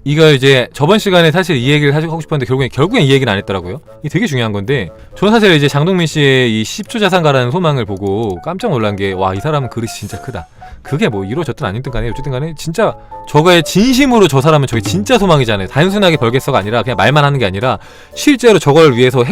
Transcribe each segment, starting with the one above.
이거 이제 저번 시간에 사실 이 얘기를 하고 싶었는데 결국엔 이 얘기는 안 했더라고요. 이게 되게 중요한 건데, 저는 사실 이제 장동민 씨의 이 10조 자산가라는 소망을 보고 깜짝 놀란 게, 와, 이 사람은 그릇이 진짜 크다. 그게 뭐 이루어졌든 아니든 간에 어쨌든 간에 진짜 저거에 진심으로, 저 사람은 저게 진짜 소망이잖아요. 단순하게 벌겠어가 아니라 그냥 말만 하는 게 아니라 실제로 저걸 위해서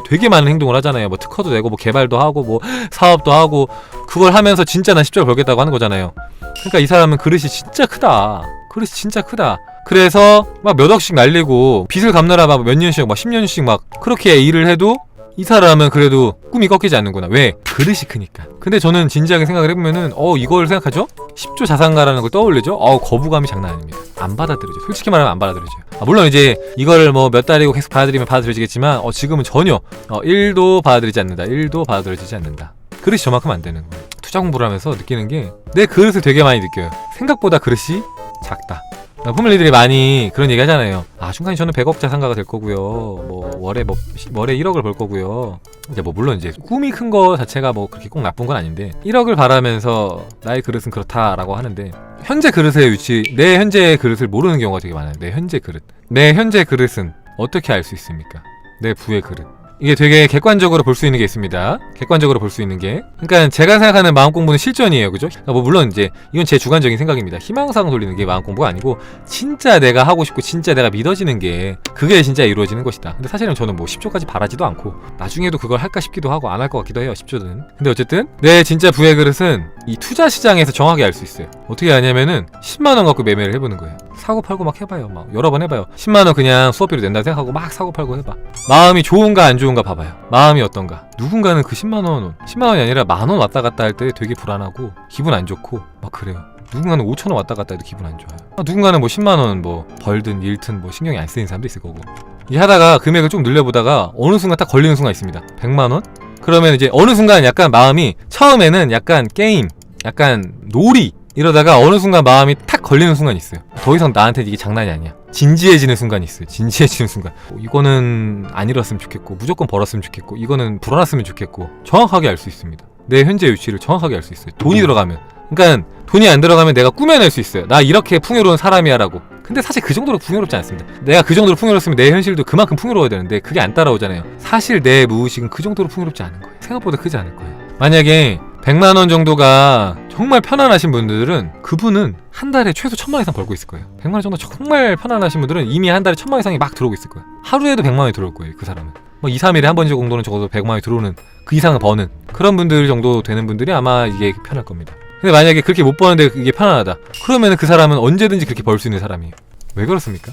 되게 많은 행동을 하잖아요. 뭐 특허도 내고 뭐 개발도 하고 뭐 사업도 하고, 그걸 하면서 진짜 난 10조를 벌겠다고 하는 거잖아요. 그러니까 이 사람은 그릇이 진짜 크다. 그릇이 진짜 크다. 그래서 막 몇 억씩 날리고 빚을 갚느라 막 몇 년씩 막 10년씩 막 그렇게 일을 해도 이 사람은 그래도 꿈이 꺾이지 않는구나. 왜? 그릇이 크니까. 근데 저는 진지하게 생각을 해보면은 이걸 생각하죠? 10조 자산가라는 걸 떠올리죠? 거부감이 장난 아닙니다. 안 받아들여져. 솔직히 말하면 안 받아들여져요. 물론 이제 이거를 뭐 몇 달이고 계속 받아들이면 받아들여지겠지만 지금은 전혀 1도 받아들이지 않는다. 1도 받아들여지지 않는다. 그릇이 저만큼 안 되는 거예요. 투자 공부를 하면서 느끼는 게, 내 그릇을 되게 많이 느껴요. 생각보다 그릇이 작다. 포뮬리들이 많이 그런 얘기 하잖아요. 중간에 저는 100억 자산가가 될 거고요. 월에 1억을 벌 거고요. 이제 물론 이제 꿈이 큰 거 자체가 그렇게 꼭 나쁜 건 아닌데, 1억을 바라면서 나의 그릇은 그렇다라고 하는데, 현재 그릇의 위치, 내 현재 그릇을 모르는 경우가 되게 많아요. 내 현재 그릇은 어떻게 알 수 있습니까? 내 부의 그릇. 이게 되게 객관적으로 볼 수 있는 게 있습니다. 객관적으로 볼 수 있는 게, 그러니까 제가 생각하는 마음 공부는 실전이에요, 그죠? 물론 이제 이건 제 주관적인 생각입니다. 희망사항 돌리는 게 마음 공부가 아니고, 진짜 내가 하고 싶고 진짜 내가 믿어지는 게, 그게 진짜 이루어지는 것이다. 근데 사실은 저는 10조까지 바라지도 않고 나중에도 그걸 할까 싶기도 하고 안 할 것 같기도 해요, 10조는. 근데 어쨌든 내 진짜 부의 그릇은 이 투자 시장에서 정확히 알 수 있어요. 어떻게 하냐면은 10만 원 갖고 매매를 해보는 거예요. 사고 팔고 막 해봐요. 여러 번 해봐요. 10만 원 그냥 수업비로 낸다 생각하고 막 사고 팔고 해봐. 마음이 좋은가 안 좋은가 봐봐요. 마음이 어떤가. 누군가는 그 10만 원이 아니라 10,000원 왔다 갔다 할 때 되게 불안하고 기분 안 좋고 막 그래요. 누군가는 5,000원 왔다 갔다 해도 기분 안 좋아요. 누군가는 10만 원 벌든 잃든 신경이 안 쓰이는 사람도 있을 거고. 이 하다가 금액을 좀 늘려보다가 어느 순간 딱 걸리는 순간 있습니다. 100만 원? 그러면 이제 어느 순간 약간 마음이, 처음에는 약간 게임, 약간 놀이, 이러다가 어느 순간 마음이 탁 걸리는 순간이 있어요. 더 이상 나한테 이게 장난이 아니야. 진지해지는 순간이 있어요. 진지해지는 순간. 이거는 안 잃었으면 좋겠고, 무조건 벌었으면 좋겠고, 이거는 불어났으면 좋겠고, 정확하게 알 수 있습니다. 내 현재 위치를 정확하게 알 수 있어요. 돈이 들어가면. 그러니까 돈이 안 들어가면 내가 꾸며낼 수 있어요. 나 이렇게 풍요로운 사람이야 라고. 근데 사실 그 정도로 풍요롭지 않습니다. 내가 그 정도로 풍요로웠으면 내 현실도 그만큼 풍요로워야 되는데 그게 안 따라오잖아요. 사실 내 무의식은 그 정도로 풍요롭지 않은 거예요. 생각보다 크지 않을 거예요. 만약에 100만 원 정도가 정말 편안하신 분들은, 그분은 한 달에 최소 1,000만 이상 벌고 있을 거예요. 100만 원 정도 정말 편안하신 분들은 이미 한 달에 1,000만 이상이 막 들어오고 있을 거예요. 하루에도 100만 원이 들어올 거예요. 그 사람은 2, 3일에 한 번 정도는 적어도 100만 원이 들어오는, 그 이상을 버는 그런 분들 정도 되는 분들이 아마 이게 편할 겁니다. 근데 만약에 그렇게 못 버는데 이게 편안하다, 그러면 그 사람은 언제든지 그렇게 벌 수 있는 사람이에요. 왜 그렇습니까?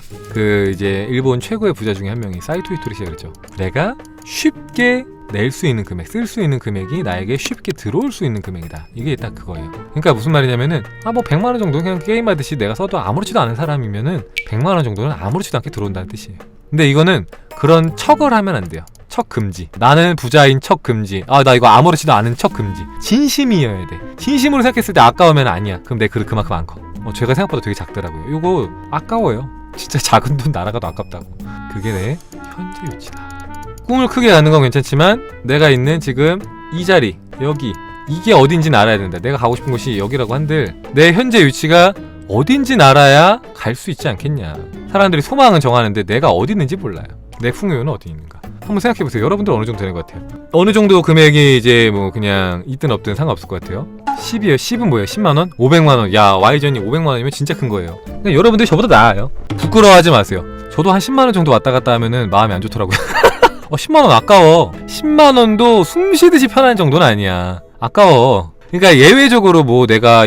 이제 일본 최고의 부자 중에 한 명이 사이토 히토리시가 그랬죠. 내가 쉽게 낼 수 있는 금액, 쓸 수 있는 금액이 나에게 쉽게 들어올 수 있는 금액이다. 이게 딱 그거예요. 그러니까 무슨 말이냐면은 100만 원 정도 그냥 게임하듯이 내가 써도 아무렇지도 않은 사람이면은 100만 원 정도는 아무렇지도 않게 들어온다는 뜻이에요. 근데 이거는 그런 척을 하면 안 돼요. 척 금지. 나는 부자인 척 금지. 나 이거 아무렇지도 않은 척 금지. 진심이어야 돼. 진심으로 생각했을 때 아까우면 아니야. 그럼 내 그릇 그만큼 안 커. 제가 생각보다 되게 작더라고요. 이거 아까워요. 진짜 작은 돈 날아가도 아깝다고. 그게 내 현재 위치다. 꿈을 크게 갖는 건 괜찮지만 내가 있는 지금 이 자리, 여기, 이게 어딘지는 알아야 된다. 내가 가고 싶은 곳이 여기라고 한들 내 현재 위치가 어딘지는 알아야 갈 수 있지 않겠냐. 사람들이 소망은 정하는데 내가 어디 있는지 몰라요. 내 풍요는 어디 있는가. 한번 생각해보세요. 여러분들 어느 정도 되는 것 같아요? 어느 정도 금액이 이제 그냥 있든 없든 상관없을 것 같아요. 10이에요. 10은 뭐예요? 10만원? 500만원. 야, Y전이 500만원이면 진짜 큰 거예요. 그러니까 여러분들이 저보다 나아요. 부끄러워하지 마세요. 저도 한 10만원 정도 왔다 갔다 하면은 마음이 안 좋더라고요. 10만원 아까워. 10만원도 숨쉬듯이 편한 정도는 아니야. 아까워. 그러니까 예외적으로 내가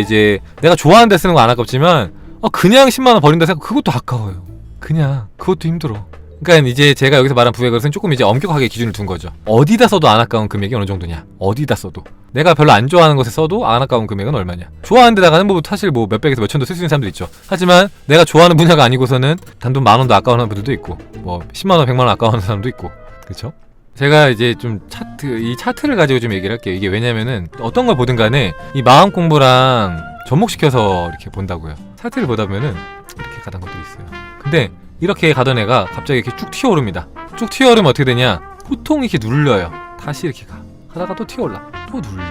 좋아하는 데 쓰는 거 안 아깝지만 그냥 10만원 버린다 생각, 그것도 아까워요. 그냥 그것도 힘들어. 그러니까 이제 제가 여기서 말한 부의 그릇은 조금 이제 엄격하게 기준을 둔 거죠. 어디다 써도 안 아까운 금액이 어느 정도냐. 어디다 써도. 내가 별로 안 좋아하는 것에 써도 안 아까운 금액은 얼마냐. 좋아하는 데다가는 사실 몇백에서 몇천도 쓸 수 있는 사람도 있죠. 하지만 내가 좋아하는 분야가 아니고서는 단돈 10,000원도 아까워하는 분들도 있고 10만원 100만원 아까워하는 사람도 있고. 그쵸? 제가 이제 좀 이 차트를 가지고 좀 얘기를 할게요. 이게 왜냐면은 어떤 걸 보든 간에 이 마음 공부랑 접목시켜서 이렇게 본다고요. 차트를 보다 보면은 이렇게 가던 것들이 있어요. 근데 이렇게 가던 애가 갑자기 이렇게 쭉 튀어오릅니다. 쭉 튀어오르면 어떻게 되냐? 보통 이렇게 눌려요. 다시 이렇게 가다가 또 튀어올라. 또 눌려.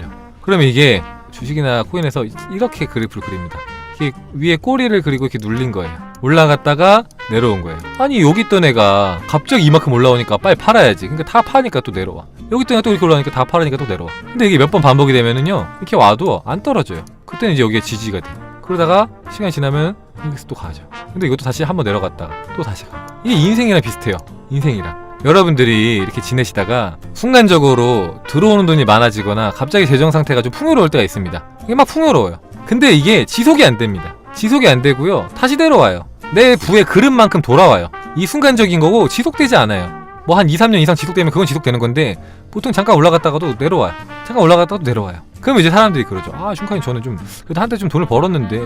그러면 이게 주식이나 코인에서 이렇게 그래프를 그립니다. 이게 위에 꼬리를 그리고 이렇게 눌린 거예요. 올라갔다가 내려온 거예요. 아니 여기 있던 애가 갑자기 이만큼 올라오니까 빨리 팔아야지. 그러니까 다 파니까 또 내려와. 여기 있던 애가 또 이렇게 올라오니까 다 팔으니까 또 내려와. 근데 이게 몇 번 반복이 되면은요 이렇게 와도 안 떨어져요. 그때는 이제 여기가 지지가 돼. 그러다가 시간이 지나면 여기서 또 가죠. 근데 이것도 다시 한번 내려갔다가 또 다시 가. 이게 인생이랑 비슷해요. 인생이랑. 여러분들이 이렇게 지내시다가 순간적으로 들어오는 돈이 많아지거나 갑자기 재정 상태가 좀 풍요로울 때가 있습니다. 이게 막 풍요로워요. 근데 이게 지속이 안 됩니다. 지속이 안 되고요. 다시 내려와요. 내 부의 그릇만큼 돌아와요. 이 순간적인 거고 지속되지 않아요. 뭐 한 2, 3년 이상 지속되면 그건 지속되는 건데 보통 잠깐 올라갔다가도 내려와요. 잠깐 올라갔다가도 내려와요. 그러면 이제 사람들이 그러죠. 아 슌카님 저는 좀 그래도 한때 좀 돈을 벌었는데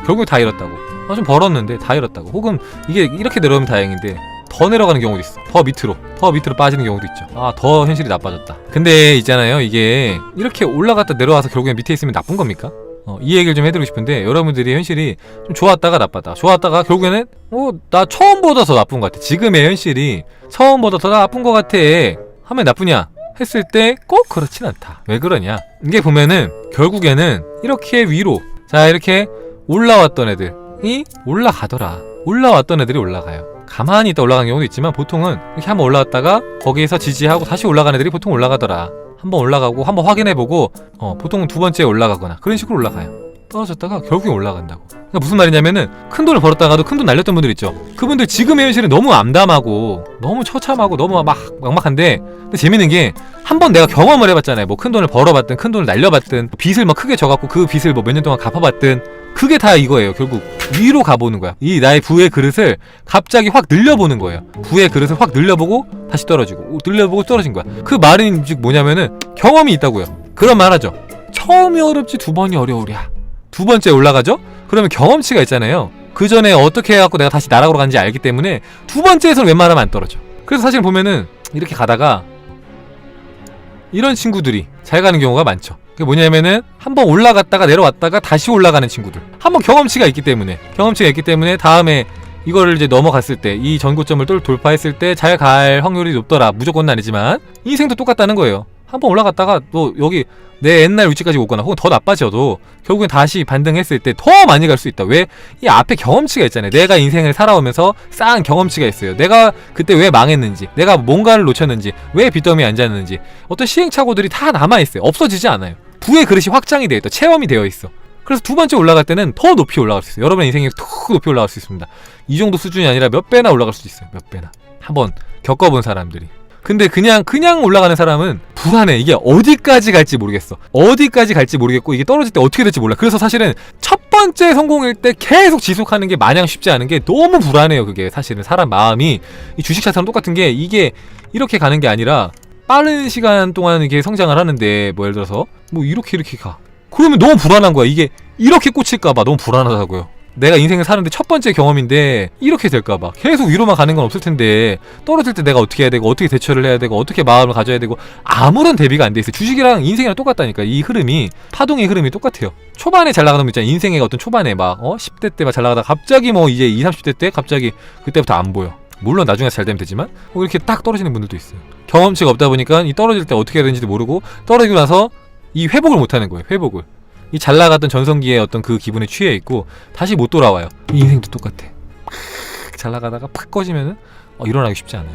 결국에 다 잃었다고. 아 좀 벌었는데 다 잃었다고. 혹은 이게 이렇게 내려오면 다행인데 더 내려가는 경우도 있어. 더 밑으로 빠지는 경우도 있죠. 아 더 현실이 나빠졌다. 근데 있잖아요 이게 이렇게 올라갔다 내려와서 결국엔 밑에 있으면 나쁜 겁니까? 이 얘기를 좀 해드리고 싶은데 여러분들이 현실이 좀 좋았다가 나빴다. 좋았다가 결국에는 나 처음보다 더 나쁜 것 같아. 지금의 현실이 처음보다 더 나쁜 것 같아 하면 나쁘냐? 했을 때 꼭 그렇진 않다. 왜 그러냐? 이게 보면은 결국에는 이렇게 위로 자 이렇게 올라왔던 애들이 올라가더라. 올라왔던 애들이 올라가요. 가만히 있다 올라가는 경우도 있지만 보통은 이렇게 한번 올라왔다가 거기에서 지지하고 다시 올라가는 애들이 보통 올라가더라. 한번 올라가고 한번 확인해보고 보통은 두 번째에 올라가거나 그런 식으로 올라가요. 떨어졌다가 결국에 올라간다고. 그러니까 무슨 말이냐면은 큰 돈을 벌었다가도 큰 돈 날렸던 분들 있죠. 그분들 지금의 현실은 너무 암담하고 너무 처참하고 너무 막막한데 근데 재밌는 게 한 번 내가 경험을 해봤잖아요. 뭐 큰 돈을 벌어봤든 큰 돈을 날려봤든 빚을 막 크게 져갖고 그 빚을 뭐 몇 년 동안 갚아봤든 그게 다 이거예요. 결국 위로 가보는 거야. 이 나의 부의 그릇을 갑자기 확 늘려보는 거예요. 부의 그릇을 확 늘려보고 다시 떨어지고 늘려보고 떨어진 거야. 그 말은 즉 뭐냐면은 경험이 있다고요. 그런 말 하죠. 처음이 어렵지 두 번이 어려우랴. 두 번째 올라가죠? 그러면 경험치가 있잖아요. 그 전에 어떻게 해갖고 내가 다시 나락으로 간지 알기 때문에 두 번째에서는 웬만하면 안 떨어져. 그래서 사실 보면은 이렇게 가다가 이런 친구들이 잘 가는 경우가 많죠. 그게 뭐냐면은 한번 올라갔다가 내려왔다가 다시 올라가는 친구들. 한번 경험치가 있기 때문에 다음에 이거를 이제 넘어갔을 때 이 전고점을 또 돌파했을 때 잘 갈 확률이 높더라. 무조건은 아니지만 인생도 똑같다는 거예요. 한번 올라갔다가 또 여기 내 옛날 위치까지 오거나 혹은 더 나빠져도 결국엔 다시 반등했을 때 더 많이 갈 수 있다. 왜? 이 앞에 경험치가 있잖아요. 내가 인생을 살아오면서 쌓은 경험치가 있어요. 내가 그때 왜 망했는지, 내가 뭔가를 놓쳤는지, 왜 빚더미에 앉았는지 어떤 시행착오들이 다 남아있어요. 없어지지 않아요. 부의 그릇이 확장이 되어 있다. 체험이 되어 있어. 그래서 두 번째 올라갈 때는 더 높이 올라갈 수 있어요. 여러분의 인생이 더 높이 올라갈 수 있습니다. 이 정도 수준이 아니라 몇 배나 올라갈 수 있어요. 몇 배나. 한번 겪어본 사람들이. 근데 그냥 올라가는 사람은 불안해. 이게 어디까지 갈지 모르겠어. 어디까지 갈지 모르겠고 이게 떨어질 때 어떻게 될지 몰라. 그래서 사실은 첫 번째 성공일 때 계속 지속하는 게 마냥 쉽지 않은 게 너무 불안해요. 그게 사실은 사람 마음이 이 주식차처럼 똑같은 게 이게 이렇게 가는 게 아니라 빠른 시간 동안 이게 성장을 하는데 뭐 예를 들어서 뭐 이렇게 가. 그러면 너무 불안한 거야. 이게 이렇게 꽂힐까봐 너무 불안하다고요. 내가 인생을 사는데 첫 번째 경험인데 이렇게 될까봐 계속 위로만 가는 건 없을 텐데 떨어질 때 내가 어떻게 해야 되고 어떻게 대처를 해야 되고 어떻게 마음을 가져야 되고 아무런 대비가 안 돼 있어요. 주식이랑 인생이랑 똑같다니까. 이 흐름이 파동의 흐름이 똑같아요. 초반에 잘 나가는 분 있잖아요. 인생의 어떤 초반에 막 10대 때 막 잘 나가다가 갑자기 뭐 이제 20, 30대 때 갑자기 그때부터 안 보여. 물론 나중에 잘 되면 되지만 이렇게 딱 떨어지는 분들도 있어요. 경험치가 없다 보니까 이 떨어질 때 어떻게 해야 되는지도 모르고 떨어지고 나서 이 회복을 못하는 거예요. 회복을. 이 잘 나갔던 전성기의 어떤 그 기분에 취해 있고 다시 못 돌아와요. 이 인생도 똑같아. 잘 나가다가 팍 꺼지면은 일어나기 쉽지 않아요.